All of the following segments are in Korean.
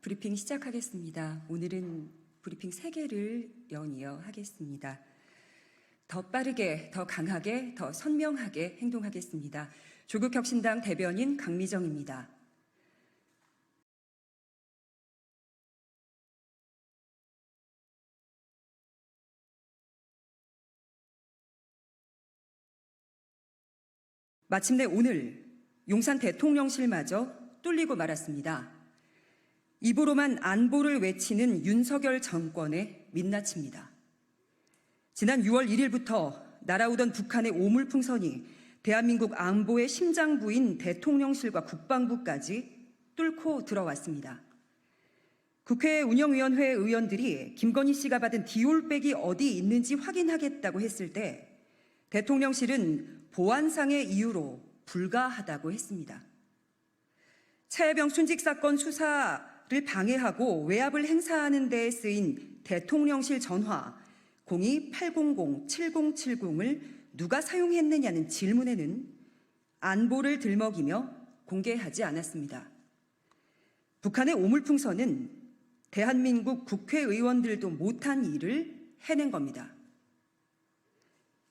브리핑 시작하겠습니다. 오늘은 브리핑 3개를 연이어 하겠습니다. 더 빠르게, 더 강하게, 더 선명하게 행동하겠습니다. 조국혁신당 대변인 강미정입니다. 마침내 오늘 용산 대통령실마저 뚫리고 말았습니다. 입으로만 안보를 외치는 윤석열 정권의 민낯입니다. 지난 6월 1일부터 날아오던 북한의 오물풍선이 대한민국 안보의 심장부인 대통령실과 국방부까지 뚫고 들어왔습니다. 국회 운영위원회 의원들이 김건희 씨가 받은 디올백이 어디 있는지 확인하겠다고 했을 때 대통령실은 보안상의 이유로 불가하다고 했습니다. 차혜병 순직 사건 수사를 방해하고 외압을 행사하는 데에 쓰인 대통령실 전화 02-800-7070을 누가 사용했느냐는 질문에는 안보를 들먹이며 공개하지 않았습니다. 북한의 오물풍선은 대한민국 국회의원들도 못한 일을 해낸 겁니다.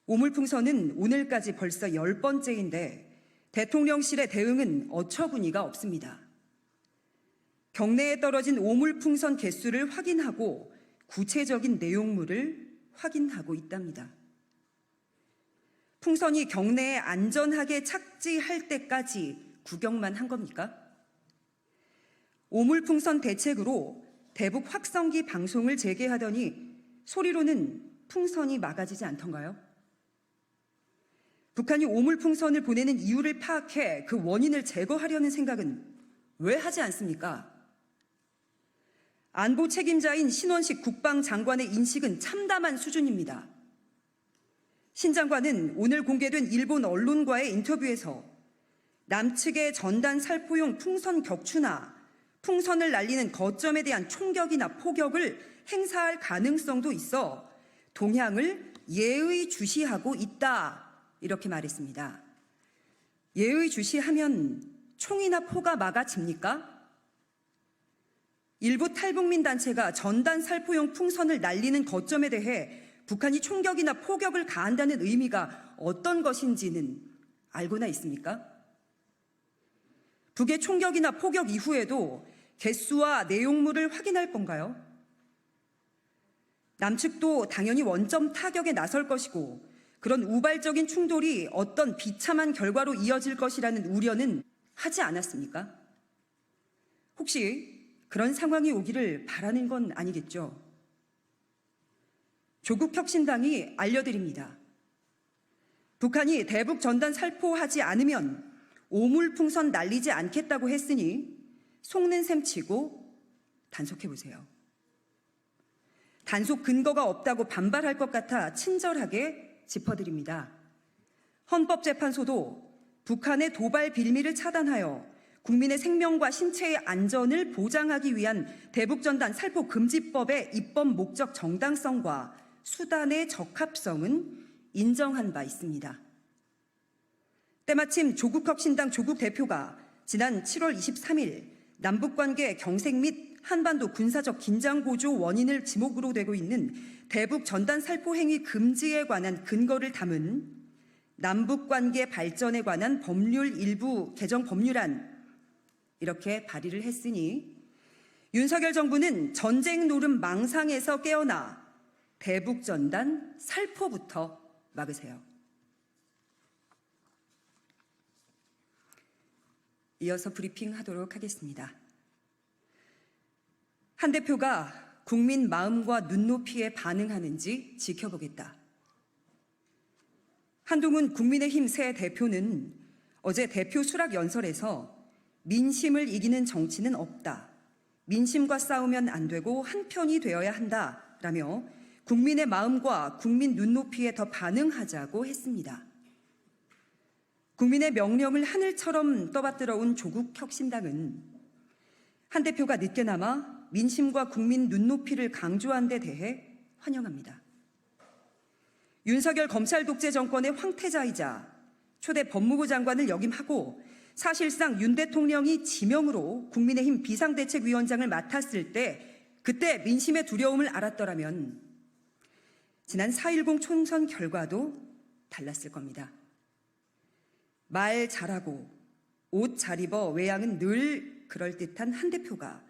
오물풍선은 오늘까지 벌써 10번째인데 대통령실의 대응은 어처구니가 없습니다. 경내에 떨어진 오물풍선 개수를 확인하고 구체적인 내용물을 확인하고 있답니다. 풍선이 경내에 안전하게 착지할 때까지 구경만 한 겁니까? 오물풍선 대책으로 대북 확성기 방송을 재개하더니 소리로는 풍선이 막아지지 않던가요? 북한이 오물풍선을 보내는 이유를 파악해 그 원인을 제거하려는 생각은 왜 하지 않습니까? 안보 책임자인 신원식 국방장관의 인식은 참담한 수준입니다. 신 장관은 오늘 공개된 일본 언론과의 인터뷰에서 남측의 전단 살포용 풍선 격추나 풍선을 날리는 거점에 대한 총격이나 포격을 행사할 가능성도 있어 동향을 예의주시하고 있다. 이렇게 말했습니다. 예의주시하면 총이나 포가 막아집니까? 일부 탈북민 단체가 전단 살포용 풍선을 날리는 거점에 대해 북한이 총격이나 포격을 가한다는 의미가 어떤 것인지는 알고나 있습니까? 북의 총격이나 포격 이후에도 개수와 내용물을 확인할 건가요? 남측도 당연히 원점 타격에 나설 것이고 그런 우발적인 충돌이 어떤 비참한 결과로 이어질 것이라는 우려는 하지 않았습니까? 혹시 그런 상황이 오기를 바라는 건 아니겠죠? 조국혁신당이 알려드립니다. 북한이 대북 전단 살포하지 않으면 오물풍선 날리지 않겠다고 했으니 속는 셈 치고 단속해보세요. 단속 근거가 없다고 반발할 것 같아 친절하게 짚어드립니다. 헌법재판소도 북한의 도발 빌미를 차단하여 국민의 생명과 신체의 안전을 보장하기 위한 대북전단 살포금지법의 입법 목적 정당성과 수단의 적합성은 인정한 바 있습니다. 때마침 조국혁신당 조국 대표가 지난 7월 23일 남북관계 경색 및 한반도 군사적 긴장 고조 원인을 지목으로 되고 있는 대북 전단 살포 행위 금지에 관한 근거를 담은 남북관계 발전에 관한 법률 일부 개정 법률안 이렇게 발의를 했으니 윤석열 정부는 전쟁 노름 망상에서 깨어나 대북 전단 살포부터 막으세요. 이어서 브리핑하도록 하겠습니다. 한 대표가 국민 마음과 눈높이에 반응하는지 지켜보겠다. 한동훈 국민의힘 새 대표는 어제 대표 수락 연설에서 민심을 이기는 정치는 없다. 민심과 싸우면 안 되고 한편이 되어야 한다라며 국민의 마음과 국민 눈높이에 더 반응하자고 했습니다. 국민의 명령을 하늘처럼 떠받들어 온 조국혁신당은 한 대표가 늦게나마 민심과 국민 눈높이를 강조한 데 대해 환영합니다. 윤석열 검찰 독재 정권의 황태자이자 초대 법무부 장관을 역임하고 사실상 윤 대통령이 지명으로 국민의힘 비상대책위원장을 맡았을 때 그때 민심의 두려움을 알았더라면 지난 4.10 총선 결과도 달랐을 겁니다. 말 잘하고 옷 잘 입어 외양은 늘 그럴듯한 한 대표가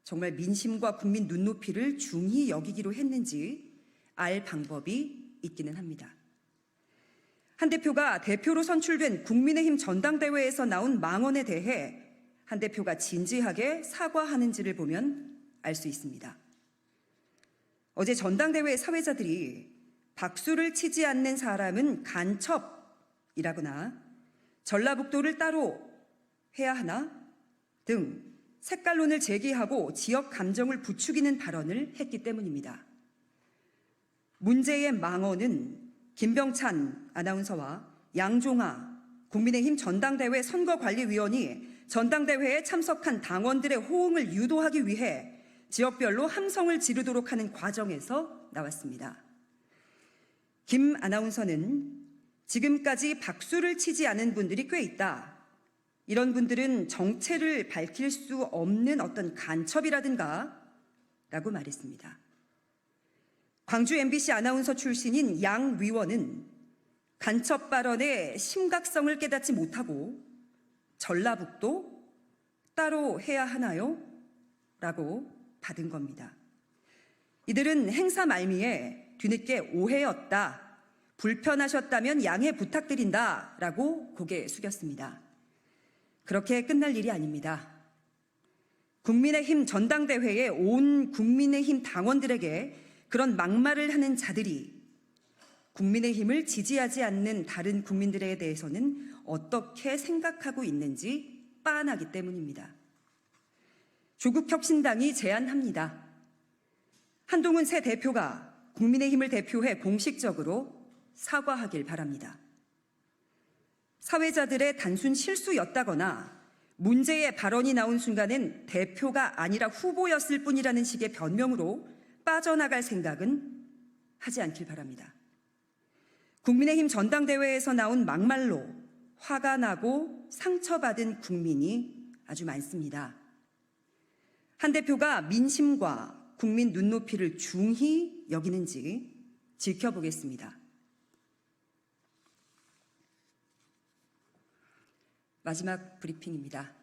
정말 민심과 국민 눈높이를 중히 여기기로 했는지 알 방법이 있기는 합니다. 한 대표가 대표로 선출된 국민의힘 전당대회에서 나온 망언에 대해 한 대표가 진지하게 사과하는지를 보면 알 수 있습니다. 어제 전당대회 사회자들이 박수를 치지 않는 사람은 간첩이라거나 전라북도를 따로 해야 하나 등 색깔론을 제기하고 지역 감정을 부추기는 발언을 했기 때문입니다. 문제의 망언은 김병찬 아나운서와 양종화 국민의힘 전당대회 선거관리위원이 전당대회에 참석한 당원들의 호응을 유도하기 위해 지역별로 함성을 지르도록 하는 과정에서 나왔습니다. 김 아나운서는 지금까지 박수를 치지 않은 분들이 꽤 있다. 이런 분들은 정체를 밝힐 수 없는 어떤 간첩이라든가 라고 말했습니다. 광주 MBC 아나운서 출신인 양 위원은 간첩 발언의 심각성을 깨닫지 못하고 전라북도 따로 해야 하나요? 라고 받은 겁니다. 이들은 행사 말미에 뒤늦게 오해였다. 불편하셨다면 양해 부탁드린다. 라고 고개 숙였습니다. 그렇게 끝날 일이 아닙니다. 국민의힘 전당대회에 온 국민의힘 당원들에게 그런 막말을 하는 자들이 국민의힘을 지지하지 않는 다른 국민들에 대해서는 어떻게 생각하고 있는지 빤하기 때문입니다. 조국혁신당이 제안합니다. 한동훈 새 대표가 국민의힘을 대표해 공식적으로 사과하길 바랍니다. 사회자들의 단순 실수였다거나 문제의 발언이 나온 순간엔 대표가 아니라 후보였을 뿐이라는 식의 변명으로 빠져나갈 생각은 하지 않길 바랍니다. 국민의힘 전당대회에서 나온 막말로 화가 나고 상처받은 국민이 아주 많습니다. 한 대표가 민심과 국민 눈높이를 중히 여기는지 지켜보겠습니다. 마지막 브리핑입니다.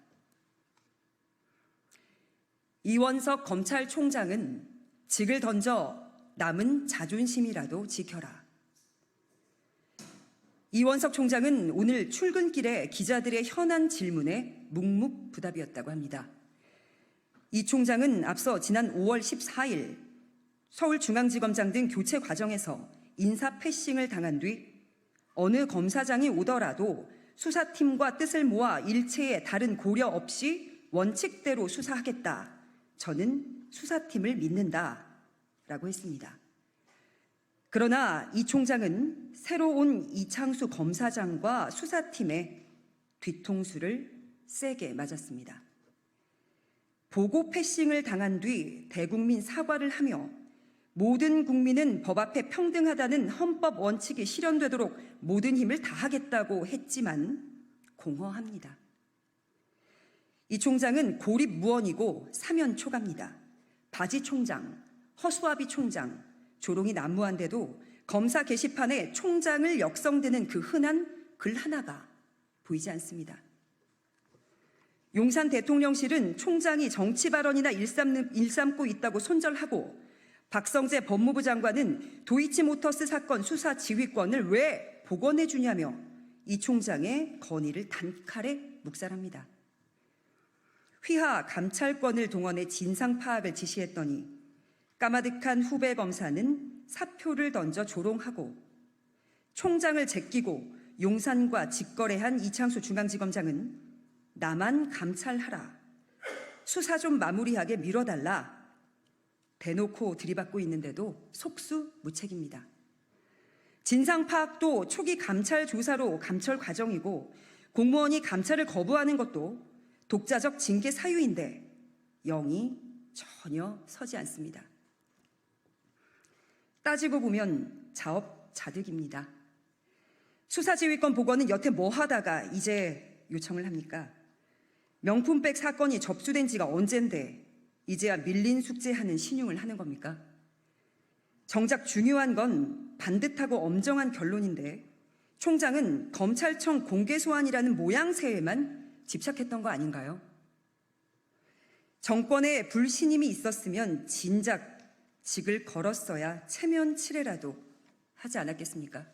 이원석 검찰총장은 직을 던져 남은 자존심이라도 지켜라. 이원석 총장은 오늘 출근길에 기자들의 현안 질문에 묵묵부답이었다고 합니다. 이 총장은 앞서 지난 5월 14일 서울중앙지검장 등 교체 과정에서 인사 패싱을 당한 뒤 어느 검사장이 오더라도 수사팀과 뜻을 모아 일체의 다른 고려 없이 원칙대로 수사하겠다. 저는 수사팀을 믿는다. 라고 했습니다. 그러나 이 총장은 새로 온 이창수 검사장과 수사팀의 뒤통수를 세게 맞았습니다. 보고 패싱을 당한 뒤 대국민 사과를 하며 모든 국민은 법 앞에 평등하다는 헌법 원칙이 실현되도록 모든 힘을 다하겠다고 했지만 공허합니다. 이 총장은 고립무원이고 사면초가입니다. 바지 총장, 허수아비 총장, 조롱이 난무한데도 검사 게시판에 총장을 역성드는 그 흔한 글 하나가 보이지 않습니다. 용산 대통령실은 총장이 정치 발언이나 일삼고 있다고 손절하고 박성재 법무부 장관은 도이치모터스 사건 수사 지휘권을 왜 복원해 주냐며 이 총장의 건의를 단칼에 묵살합니다. 휘하 감찰권을 동원해 진상 파악을 지시했더니 까마득한 후배 검사는 사표를 던져 조롱하고 총장을 제끼고 용산과 직거래한 이창수 중앙지검장은 나만 감찰하라. 수사 좀 마무리하게 밀어달라. 대놓고 들이받고 있는데도 속수무책입니다. 진상 파악도 초기 감찰 조사로 감찰 과정이고 공무원이 감찰을 거부하는 것도 독자적 징계 사유인데 영이 전혀 서지 않습니다. 따지고 보면 자업자득입니다. 수사지휘권 복원은 여태 뭐 하다가 이제 요청을 합니까? 명품백 사건이 접수된 지가 언젠데 이제야 밀린 숙제하는 신용을 하는 겁니까? 정작 중요한 건 반듯하고 엄정한 결론인데 총장은 검찰청 공개 소환이라는 모양새에만 집착했던 거 아닌가요? 정권에 불신임이 있었으면 진작 직을 걸었어야 체면 칠해라도 하지 않았겠습니까?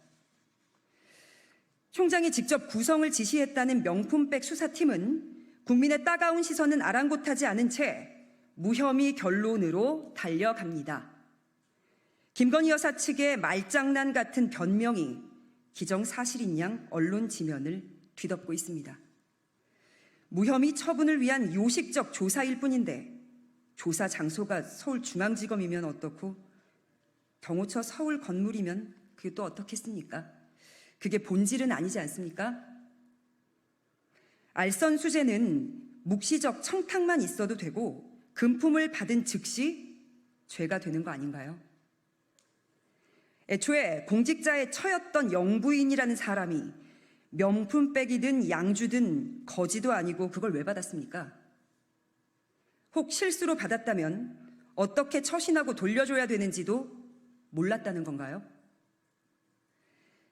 총장이 직접 구성을 지시했다는 명품백 수사팀은 국민의 따가운 시선은 아랑곳하지 않은 채 무혐의 결론으로 달려갑니다. 김건희 여사 측의 말장난 같은 변명이 기정사실인 양 언론 지면을 뒤덮고 있습니다. 무혐의 처분을 위한 요식적 조사일 뿐인데 조사 장소가 서울중앙지검이면 어떻고 경호처 서울 건물이면 그게 또 어떻겠습니까? 그게 본질은 아니지 않습니까? 알선수재는 묵시적 청탁만 있어도 되고 금품을 받은 즉시 죄가 되는 거 아닌가요? 애초에 공직자의 처였던 영부인이라는 사람이 명품백이든 양주든 거지도 아니고 그걸 왜 받았습니까? 혹 실수로 받았다면 어떻게 처신하고 돌려줘야 되는지도 몰랐다는 건가요?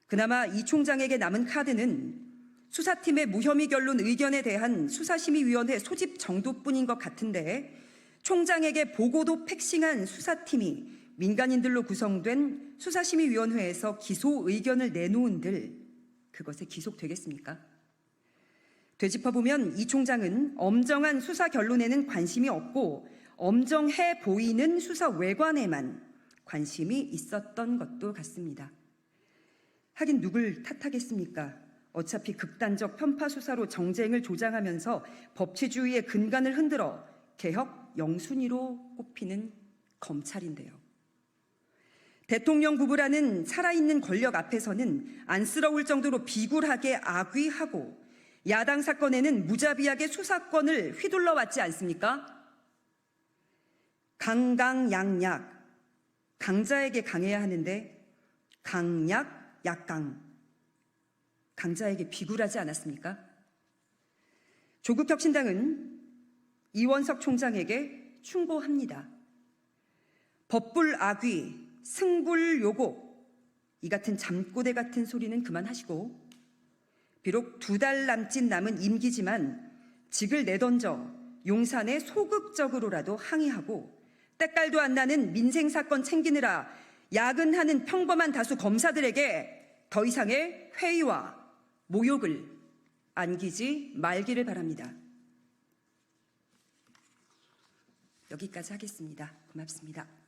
그나마 이 총장에게 남은 카드는 수사팀의 무혐의 결론 의견에 대한 수사심의위원회 소집 정도뿐인 것 같은데 총장에게 보고도 팩싱한 수사팀이 민간인들로 구성된 수사심의위원회에서 기소 의견을 내놓은들 그것에 기속되겠습니까? 되짚어보면 이 총장은 엄정한 수사 결론에는 관심이 없고 엄정해 보이는 수사 외관에만 관심이 있었던 것도 같습니다. 하긴 누굴 탓하겠습니까? 어차피 극단적 편파 수사로 정쟁을 조장하면서 법치주의의 근간을 흔들어 개혁 영순위로 꼽히는 검찰인데요. 대통령 부부라는 살아있는 권력 앞에서는 안쓰러울 정도로 비굴하게 악위하고 야당 사건에는 무자비하게 수사권을 휘둘러 왔지 않습니까? 강강약약, 강자에게 강해야 하는데 강약, 약강, 강자에게 비굴하지 않았습니까? 조국혁신당은 이원석 총장에게 충고합니다. 법불 악위, 승불 요곡, 이 같은 잠꼬대 같은 소리는 그만하시고 비록 2달 남짓 남은 임기지만 직을 내던져 용산에 소극적으로라도 항의하고 때깔도 안 나는 민생사건 챙기느라 야근하는 평범한 다수 검사들에게 더 이상의 회의와 모욕을 안기지 말기를 바랍니다. 여기까지 하겠습니다. 고맙습니다.